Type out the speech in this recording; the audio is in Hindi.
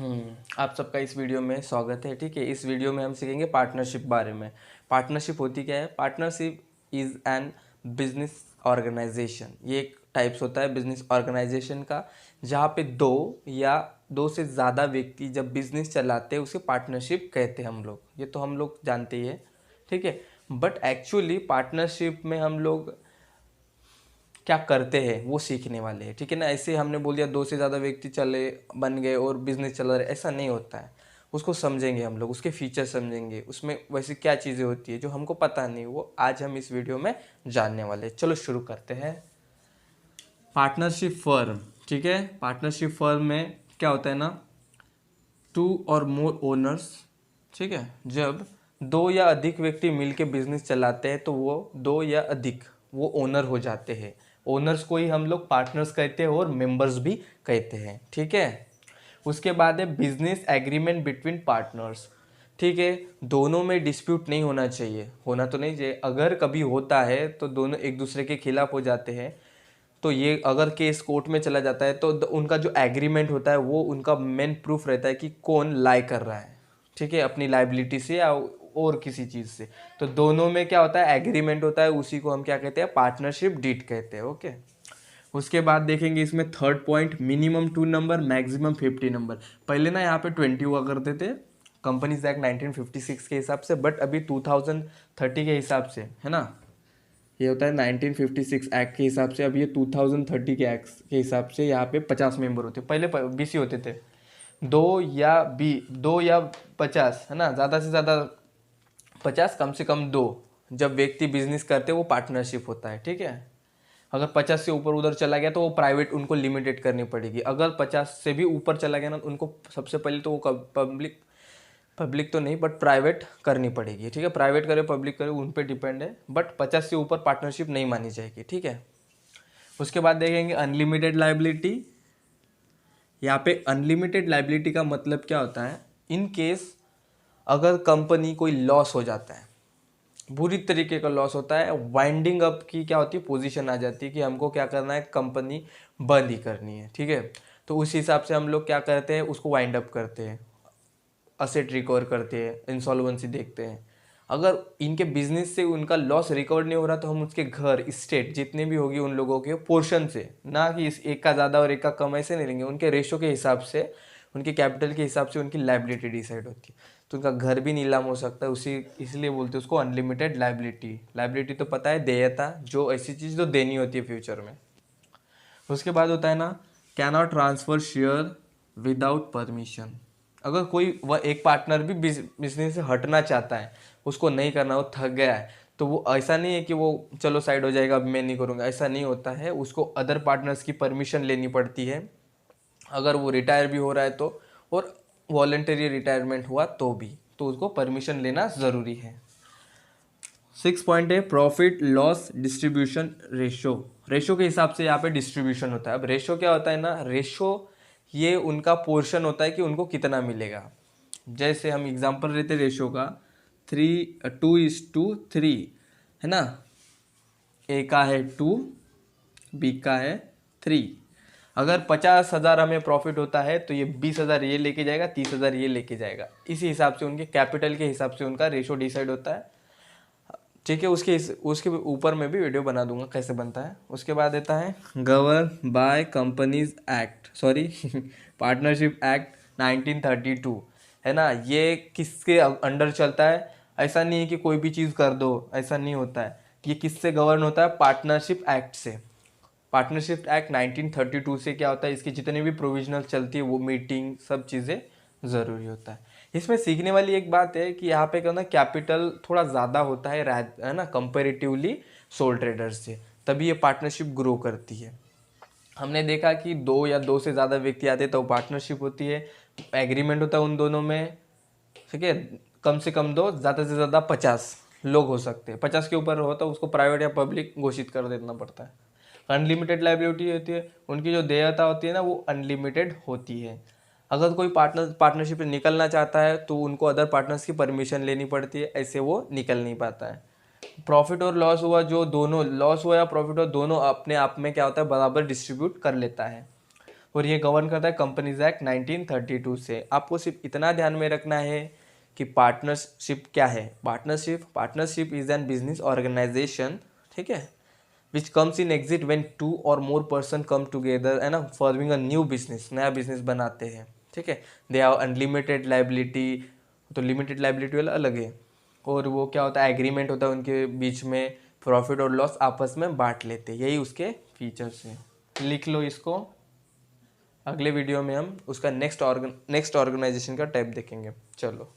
आप सबका इस वीडियो में स्वागत है। ठीक है, इस वीडियो में हम सीखेंगे पार्टनरशिप बारे में। पार्टनरशिप होती क्या है? Partnership is an business organisation. ये एक टाइप्स होता है बिजनेस ऑर्गेनाइजेशन का, जहाँ पे दो या दो से ज़्यादा व्यक्ति जब बिजनेस चलाते हैं उसे पार्टनरशिप कहते हैं हम लोग। ये तो हम लोग जानते ही है। ठीक है, बट एक्चुअली पार्टनरशिप में हम लोग क्या करते हैं वो सीखने वाले हैं। ठीक है ना, ऐसे हमने बोल दिया दो से ज़्यादा व्यक्ति चले बन गए और बिजनेस चला रहे, ऐसा नहीं होता है। उसको समझेंगे हम लोग, उसके फीचर समझेंगे, उसमें वैसे क्या चीज़ें होती है जो हमको पता नहीं, वो आज हम इस वीडियो में जानने वाले हैं। चलो शुरू करते हैं। Partnership firm. ठीक है, पार्टनरशिप फर्म में क्या होता है ना, टू और मोर ओनर्स। ठीक है, जब दो या अधिक व्यक्ति मिलके बिजनेस चलाते हैं तो वो दो या अधिक वो ओनर हो जाते हैं। ओनर्स को ही हम लोग पार्टनर्स कहते हैं और मेंबर्स भी कहते हैं। ठीक है, उसके बाद है बिजनेस एग्रीमेंट बिटवीन पार्टनर्स। ठीक है, दोनों में डिस्प्यूट नहीं होना चाहिए, होना तो नहीं चाहिए। अगर कभी होता है तो दोनों एक दूसरे के खिलाफ हो जाते हैं, तो ये अगर केस कोर्ट में चला जाता है तो उनका जो एग्रीमेंट होता है वो उनका मेन प्रूफ रहता है कि कौन लाई कर रहा है। ठीक है, अपनी लाइबिलिटी से या और किसी चीज़ से। तो दोनों में क्या होता है, एग्रीमेंट होता है, उसी को हम क्या कहते हैं, पार्टनरशिप डीड कहते हैं। ओके, उसके बाद देखेंगे इसमें third point, minimum 2 number maximum 50 number. पहले ना यहाँ पे 20 हुआ करते थे कंपनीज एक्ट 1956 के हिसाब से, बट अभी 2030 के हिसाब से है ना, ये होता है 1956 एक्ट के हिसाब से। अब ये 2030 के एक्ट के हिसाब से यहाँ पे 50 मेंबर होते, पहले 20 ही होते थे। दो या 50 है ना, ज़्यादा से ज़्यादा 50, कम से कम दो जब व्यक्ति बिजनेस करते वो पार्टनरशिप होता है। ठीक है, अगर 50 से ऊपर उधर चला गया तो वो प्राइवेट उनको लिमिटेड करनी पड़ेगी। अगर 50 से भी ऊपर चला गया ना, उनको सबसे पहले तो वो पब्लिक पब्लिक तो नहीं बट प्राइवेट करनी पड़ेगी। ठीक है, प्राइवेट करे पब्लिक करे उन पे डिपेंड है, बट 50 से ऊपर पार्टनरशिप नहीं मानी जाएगी। ठीक है, उसके बाद देखेंगे अनलिमिटेड लाइबिलिटी। यहाँ पे अनलिमिटेड लाइबिलिटी का मतलब क्या होता है, इन केस अगर कंपनी कोई लॉस हो जाता है, बुरी तरीके का लॉस होता है, वाइंडिंग अप की क्या होती है, पोजीशन आ जाती है कि हमको क्या करना है, कंपनी बंद ही करनी है। ठीक है, तो उस हिसाब से हम लोग क्या करते हैं, उसको वाइंड अप करते हैं, असेट रिकवर करते हैं, इंसॉल्वेंसी देखते हैं। अगर इनके बिजनेस से उनका लॉस रिकवर नहीं हो रहा तो हम उसके घर स्टेट जितने भी होगी उन लोगों के पोर्शन से, ना कि इस एक का ज़्यादा और एक का कम, ऐसे नहीं लेंगे, उनके रेशो के हिसाब से, उनके कैपिटल के हिसाब से उनकी लाइबिलिटी डिसाइड होती है। तो उनका घर भी नीलाम हो सकता है, उसी इसलिए बोलते हैं उसको अनलिमिटेड लाइबिलिटी। लाइबिलिटी तो पता है, देयता, जो ऐसी चीज़ जो देनी होती है फ्यूचर में। उसके बाद होता है ना, can not transfer share without permission. अगर कोई वह एक पार्टनर भी बिजनेस से हटना चाहता है, उसको नहीं करना, वो थक गया है, तो वो ऐसा नहीं है कि वो चलो साइड हो जाएगा अब मैं नहीं करूँगा, ऐसा नहीं होता है। उसको अदर पार्टनर्स की परमिशन लेनी पड़ती है, अगर वो रिटायर भी हो रहा है तो, और वॉलेंटरी रिटायरमेंट हुआ तो भी, तो उसको परमिशन लेना ज़रूरी है। 6 पॉइंट है profit loss distribution ratio. Ratio के हिसाब से यहाँ पे डिस्ट्रीब्यूशन होता है। अब रेशो क्या होता है ना, रेशो ये उनका पोर्शन होता है कि उनको कितना मिलेगा। जैसे हम एग्जांपल लेते रेशो का, 2:3 है ना, ए का है 2, बी का है 3। अगर 50,000 हमें प्रॉफिट होता है तो ये 20,000 ये लेके जाएगा, 30,000 ये लेके जाएगा। इसी हिसाब से उनके कैपिटल के हिसाब से उनका रेशो डिसाइड होता है। ठीक है, उसके ऊपर मैं भी वीडियो बना दूंगा कैसे बनता है। उसके बाद देता है govern by companies act, sorry partnership act 1932 है ना। ये किसके अंडर चलता है? ऐसा नहीं है कि कोई भी चीज़ कर दो, ऐसा नहीं होता है। ये किससे गवर्न होता है? पार्टनरशिप एक्ट से। पार्टनरशिप एक्ट 1932 से क्या होता है, इसकी जितनी भी प्रोविजनल चलती है वो मीटिंग सब चीज़ें ज़रूरी होता है। इसमें सीखने वाली एक बात है कि यहाँ पे क्या ना, कैपिटल थोड़ा ज़्यादा होता है ना कंपेरेटिवली सोल ट्रेडर्स से, तभी ये पार्टनरशिप ग्रो करती है। हमने देखा कि दो या दो से ज़्यादा व्यक्ति आते तो पार्टनरशिप होती है, एग्रीमेंट होता है उन दोनों में। ठीक है, कम से कम दो, ज़्यादा से ज़्यादा 50 लोग हो सकते हैं। 50 के ऊपर हो तो उसको प्राइवेट या पब्लिक घोषित कर देना पड़ता है। अनलिमिटेड लाइबिलिटी होती है, उनकी जो देयता होती है ना वो अनलिमिटेड होती है। अगर कोई पार्टनरशिप से निकलना चाहता है तो उनको अदर पार्टनर्स की परमिशन लेनी पड़ती है, ऐसे वो निकल नहीं पाता है। प्रॉफिट और लॉस हुआ, जो दोनों लॉस हुआ या प्रॉफिट हुआ, दोनों अपने आप में क्या होता है, बराबर डिस्ट्रीब्यूट कर लेता है। और ये गवर्न करता है कंपनीज एक्ट 1932 से। आपको सिर्फ इतना ध्यान में रखना है कि पार्टनरशिप क्या है। Partnership is an business organisation, ठीक है, which comes in exit when 2 और मोर पर्सन कम टुगेदर, है ना, फॉर्मिंग अ न्यू बिजनेस, नया बिजनेस बनाते हैं, ठीक है। दे हैव अनलिमिटेड लाइबिलिटी, तो लिमिटेड लाइबिलिटी वाला अलग है। और वो क्या होता है, एग्रीमेंट होता है उनके बीच में, प्रॉफिट और लॉस आपस में बांट लेते हैं, यही उसके फीचर्स हैं। लिख लो इसको। अगले वीडियो में हम उसका नेक्स्ट ऑर्गेनाइजेशन का टाइप देखेंगे। चलो।